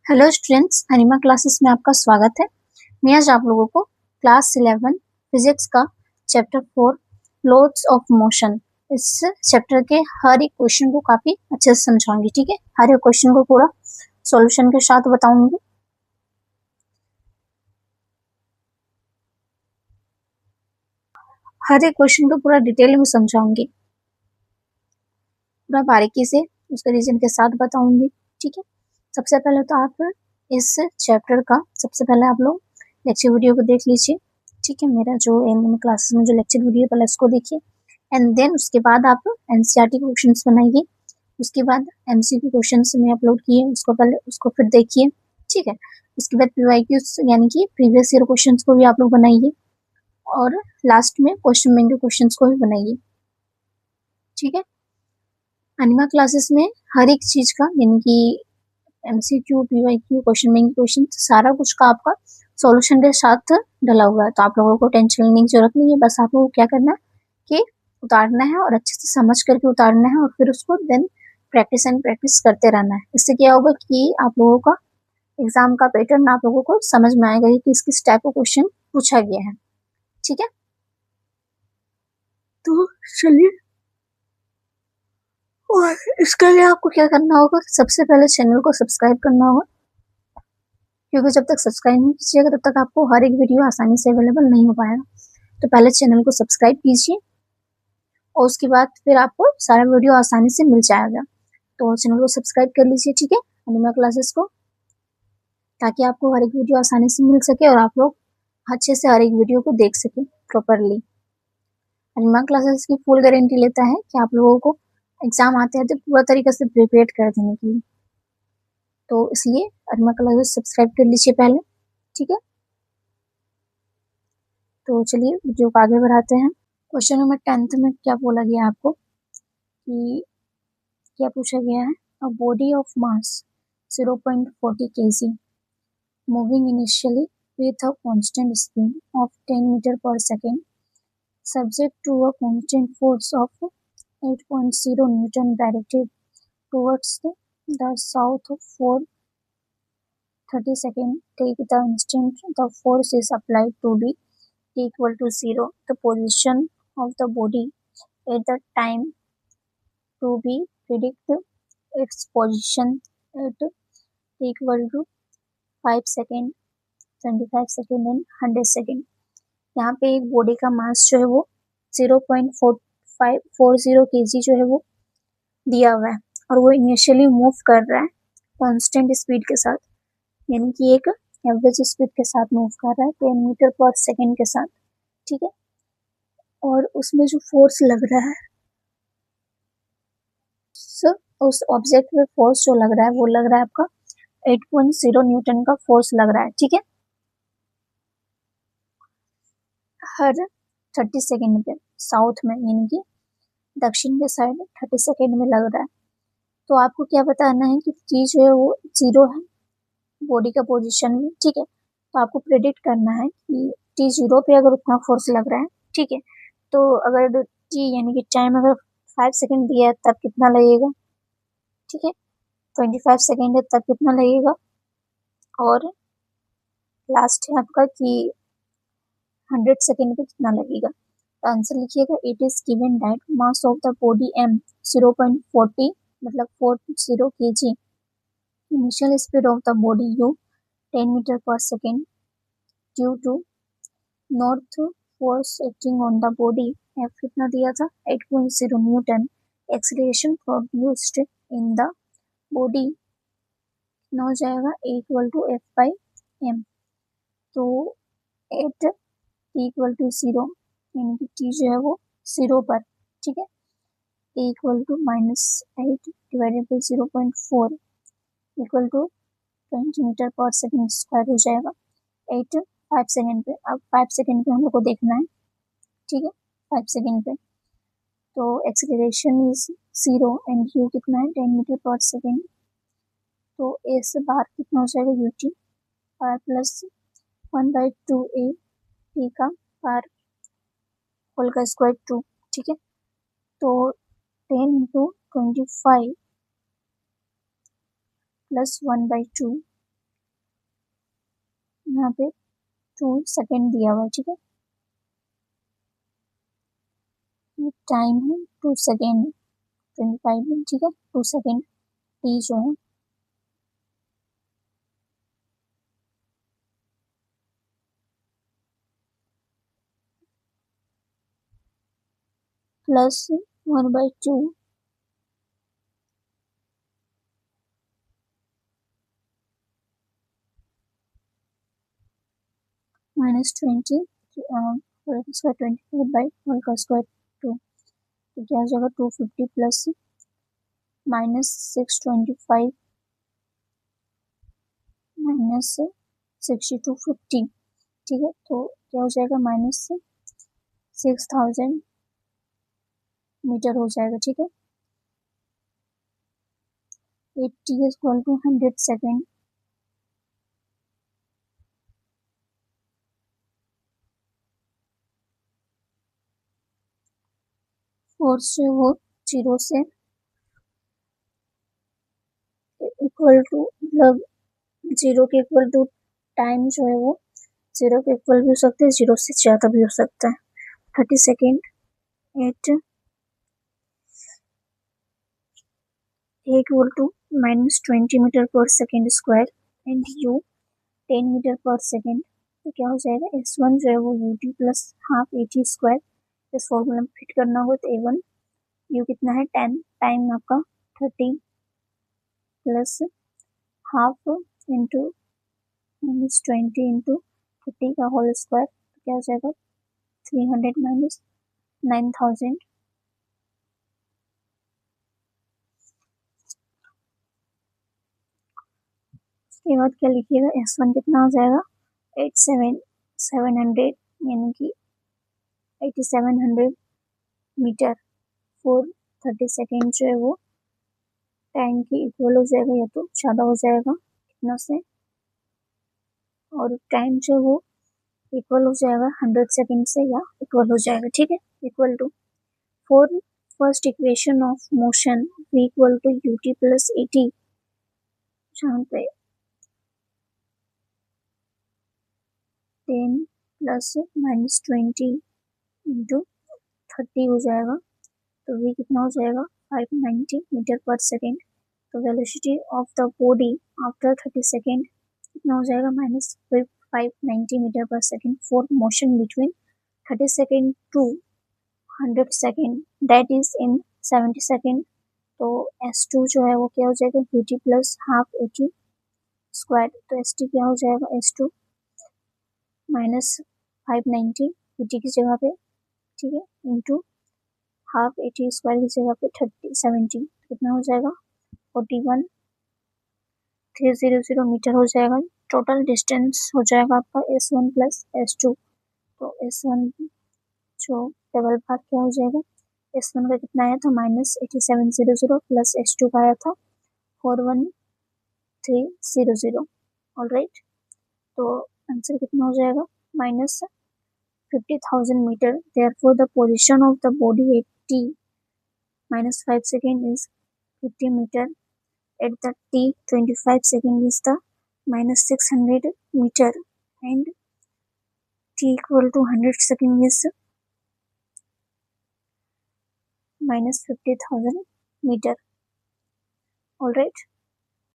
Hello students, अनिमा classes में आपका स्वागत है। मैं आज आप लोगों को क्लास 11 फिजिक्स का चैप्टर 4 लॉज ऑफ मोशन, इस चैप्टर के हर एक क्वेश्चन को काफी अच्छे से समझाऊंगी। ठीक है, हर एक क्वेश्चन को पूरा सॉल्यूशन के साथ बताऊंगी। हर एक क्वेश्चन को पूरा डिटेल में समझाऊंगी, पूरा बारीकी से उसके रीजन के साथ बताऊंगी। ठीक है, सबसे पहले तो आप इस चैप्टर का सबसे पहले आप लोग लेक्चर वीडियो को देख लीजिए। ठीक है, मेरा जो एम क्लासेस में जो लेक्चर वीडियो पहले उसको देखिए, एंड देन उसके बाद आप एनसीईआरटी के क्वेश्चंस बनाइए। उसके बाद एमसीक्यू क्वेश्चंस में अपलोड किए, उसको पहले उसको फिर देखिए। ठीक है, उसके बाद पीवाईक्यूज यानी कि प्रीवियस ईयर क्वेश्चंस को भी आप लोग बनाइए, और लास्ट में क्वेश्चन बैंक के क्वेश्चंस को भी बनाइए। ठीक है, अनिमा क्लासेस में हर एक चीज का यानी कि MCQ, PYQ, question bank question सारा कुछ का आपका सॉल्यूशन के साथ डला हुआ है, तो आप लोगों को टेंशन लेने की जरूरत नहीं है। बस आप लोगों को क्या करना है कि उतारना है और अच्छे से समझ करके उतारना है, और फिर उसको देन प्रैक्टिस एंड प्रैक्टिस करते रहना है। इससे क्या होगा कि आप लोगों का एग्जाम का पैटर्न आप लोगों को समझ में आएगा कि किस टाइप का क्वेश्चन पूछा गया है। ठीक है, तो चलिए, और इसके लिए आपको क्या करना होगा, सबसे पहले चैनल को सब्सक्राइब करना होगा, क्योंकि जब तक सब्सक्राइब नहीं कीजिएगा तब तक आपको हर एक वीडियो आसानी से अवेलेबल नहीं हो पाएगा। तो पहले चैनल को सब्सक्राइब कीजिए, और उसके बाद फिर आपको सारा वीडियो आसानी से मिल जाएगा। तो चैनल को सब्सक्राइब कर लीजिए, ठीक है, अनिमा क्लासेस को, ताकि आपको हर एक वीडियो आसानी से मिल सके और आप लोग अच्छे से हर एक वीडियो को देख सके प्रॉपरली। अनिमा क्लासेस की फुल गारंटी लेता है कि आप लोगों को एग्जाम आते आते पूरा तरीके से प्रिपेयर कर देने के लिए। तो इसलिए अनिमा क्लासेस सब्सक्राइब कर लीजिए पहले। ठीक है, तो चलिए वीडियो को आगे बढ़ाते हैं। क्वेश्चन नंबर 10 में क्या बोला गया आपको कि क्या पूछा गया है, a body of mass 0.40 kg moving initially with a constant speed of 10 meter per second, subject to a constant force of 8.0 Newton directed towards the south for 30 seconds. Take the instant the force is applied to be equal to 0. The position of the body at the time to be predict its position at equal to 5 seconds, 25 second and 100 second. यहाँ पे एक body का मास जो है वो 0.4540 kg जो है वो दिया हुआ है, और वो इनिशियली मूव कर रहा है कांस्टेंट स्पीड के साथ, यानी कि एक एवरेज स्पीड के साथ मूव कर रहा है 10 मीटर पर सेकेंड के साथ। ठीक है, और उसमें जो फोर्स लग रहा है, उस ऑब्जेक्ट में फोर्स जो लग रहा है वो लग रहा है आपका 8.0 न्यूटन का फोर्स लग रहा है। ठीक है, हर 30 सेकेंड पे साउथ में यानी कि दक्षिण के साइड 30 सेकेंड में लग रहा है। तो आपको क्या बताना है कि टी जो है वो 0 है बॉडी का पोजीशन में। ठीक है, तो आपको प्रेडिक्ट करना है कि टी 0 पे अगर उतना फोर्स लग रहा है, ठीक है, तो अगर टी यानी कि टाइम अगर 5 सेकेंड दिया है तब कितना लगेगा। ठीक है, 25 सेकेंड है तब कितना लगेगा, और लास्ट है आपका कि 100 सेकेंड पे कितना लगेगा। तो आंसर लिखिएगा, it is given that mass of the body m 0.40 मतलब 40 kg, initial speed of the body u 10 metre per second, due to north force acting on the body f कितना दिया था 8.0 newton, acceleration produced in the body कितना हो जाएगा equal to F/m। तो 8 equal to 0 यानी कि टी जो है वो 0 पर, ठीक है, equal to -8 divided by 0.4 equal to 20 metre per second square हो जाएगा 8 5 सेकेंड पे। अब 5 सेकेंड पे हम लोग को देखना है, ठीक है, 5 सेकेंड पे तो एक्सीलरेशन इज 0 एंड यू कितना है 10 मीटर पर सेकेंड, तो ए से बाहर कितना हो जाएगा यू टी पार प्लस 1/2 a टी का पार होल का स्क्वायर 2। ठीक है, तो 10 into 25 प्लस 1/2 यहाँ पे 2 सेकेंड दिया हुआ है, ठीक है। टाइम है 2 सेकेंड 25 मिनट, ठीक है। 2 सेकेंड टी जो है प्लस 1/2 -20 होल का स्क्वायर 25 होल का स्क्वायर 2, तो क्या हो जाएगा 250 प्लस -625 माइनस 6250, ठीक है। तो क्या हो जाएगा -6000 मीटर हो जाएगा, ठीक है। 80 is equal to 100 second, force जो वो 0 से इक्वल टू मतलब 0 के इक्वल टू टाइम जो है वो 0 के इक्वल भी हो सकता है, 0 से ज़्यादा भी हो सकता है। 30 second at equal to -20 metre per second square and U 10 metre per second, तो क्या हो जाएगा S1 जो है वो UT plus half AT square, इस फॉर्मूला में फिट करना हो तो A1 यू कितना है 10, टाइम आपका 30 प्लस हाफ इंटू -20 इंटू 30 का होल स्क्वायर, तो क्या हो जाएगा 300 माइनस 9000। उसके बाद क्या लिखिएगा S1 कितना हो जाएगा 700 यानी कि 8700 मीटर फॉर 30 सेकेंड जो है वो टाइम के इक्वल हो जाएगा या तो ज़्यादा हो जाएगा कितना से, और टाइम जो है वो इक्वल हो जाएगा 100 सेकेंड से या इक्वल हो जाएगा, ठीक है। Equal to for first equation of motion V equal to UT plus AT, जहाँ पे 10 प्लस -20 इंटू 30 हो जाएगा, तो V कितना हो जाएगा 590 मीटर पर सेकेंड। तो velocity of the body after 30 second कितना हो जाएगा -590 metre per second for motion between 30 second to 100 second that is in 70 second. तो S2 जो है वो क्या हो जाएगा VT plus half AT square, तो ST क्या हो जाएगा S2 -590 VT की जगह पे, ठीक है, इंटू हाफ AT स्क्वायर की जगह पे 70 कितना हो जाएगा 41300 मीटर हो जाएगा। टोटल डिस्टेंस हो जाएगा आपका S1 प्लस S2, तो S1 जो डबल भाग क्या हो जाएगा S1 का कितना आया था -8700 प्लस S2 का आया था 41300, ऑलराइट। तो आंसर कितना हो जाएगा -50,000 metre, therefore the position of the body at t -5 second is 50 meter, at the t 25 second is the -600 meter, and t equal to 100 second is -50,000 meter, alright।